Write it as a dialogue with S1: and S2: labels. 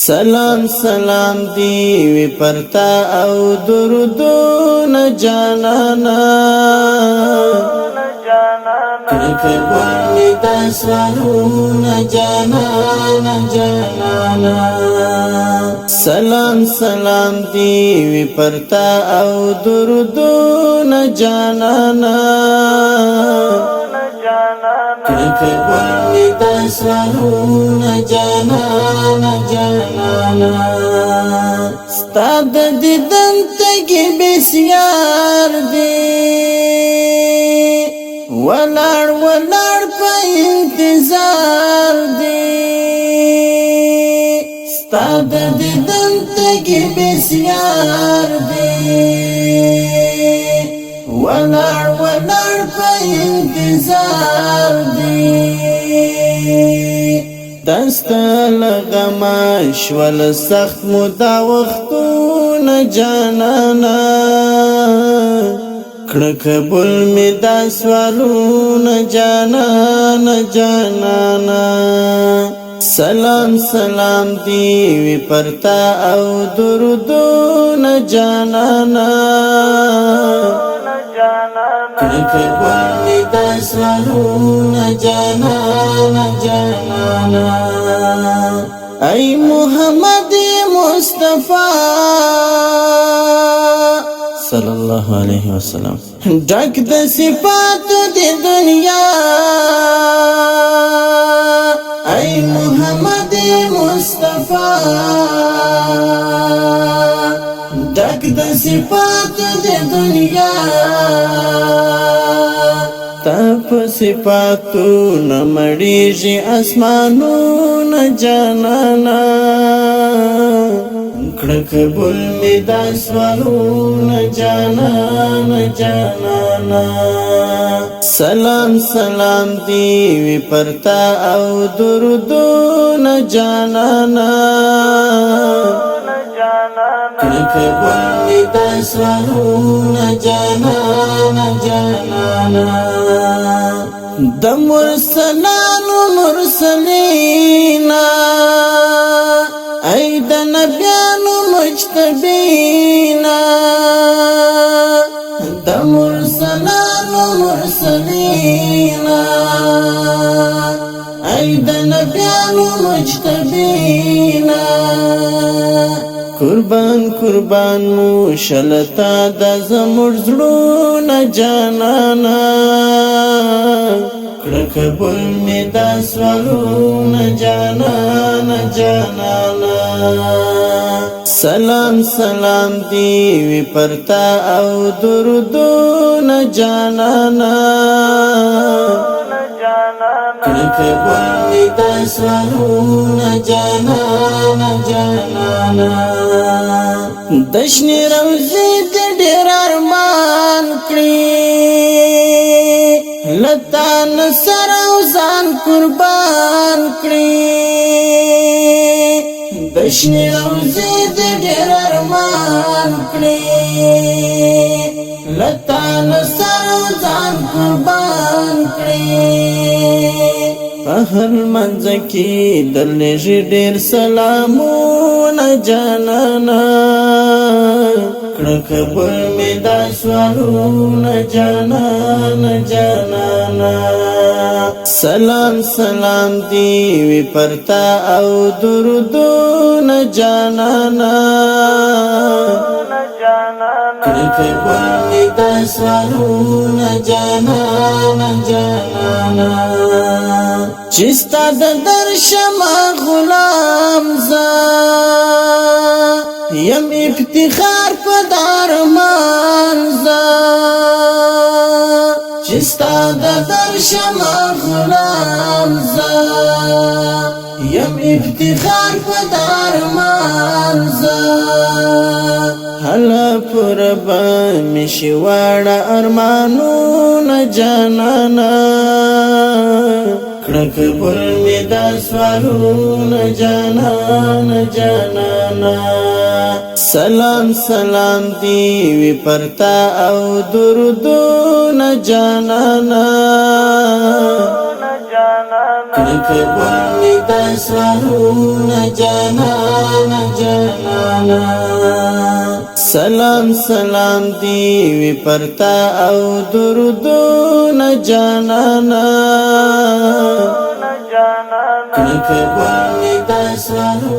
S1: سلام سلام دی پرتا او درودون جانانا کبول می دا سوالون جانانا جانانا سلام سلام دی پرتا او درودون جانانا کبول می دا سوالون جانانا جانانا ستاد دیدن تگی بسیار دی ولار ولار پا انتظار دی ستاد دیدن تگی بسیار دی ولار ولار پا انتظار دی دستا لغما شوال سخت مدا وختون جانانا کڑکبول می دا سوالون جانانا جانانا سلام سلام دی پرتا او درودون جانانا کڑکبول می دا سوالون جانانا جانانا ای محمد مصطفی صلی اللہ علیہ وسلم ڈک د صفات دی دنیا ای محمد مصطفی ڈک د صفات دی دنیا تپ صفاتو نمڑیجی اسمانون جانانا کڑکبول می دا سوالون جانانا جانانا سلام سلام دی پرتا او درودون جانانا کڑکبول می دا سوالون جانانا جانانا د مرسلانو مرسلینا ای د نبیانو مجتبینا د مرسلانو مرسلینا ای د نبیانو مجتبینا قربان قربان مو شلتا د زمر زړونه جانانا کڑکبول می دا سوالون جانانا جانانا سلام سلام دی پرتا او درودون جانانا کڑکبول می دا سوالون جانانا جانانا دشنی روزی دی ډیر ارمان کړی لتان سر او ځان قربان کړی دشنی روزی دی ډیر ارمان کړی لتان سر او ځان قربان کړی هر منځ کې دلږي ډیر سلامونه جانانا کڑکبول می دا سوالون جانانا جانانا سلام سلام دی پرتا او درودون جانانا کڑکبول می دا سوالون جانانا جانانا چستا د درشم غلام زا یم افتخار په دارمان زا چستا د درشم غلام زا یم افتخار په دارمان زا حلا پربا مشواړه ارمانونه جانانا کڑکبول می دا سوالون جانانا جانانا سلام سلام دی پرتا او درودون جانانا قبل دسوالونه جانانا جانانا سلام سلام دیوی پرتا او دردونه جانانا قبل دسوالونه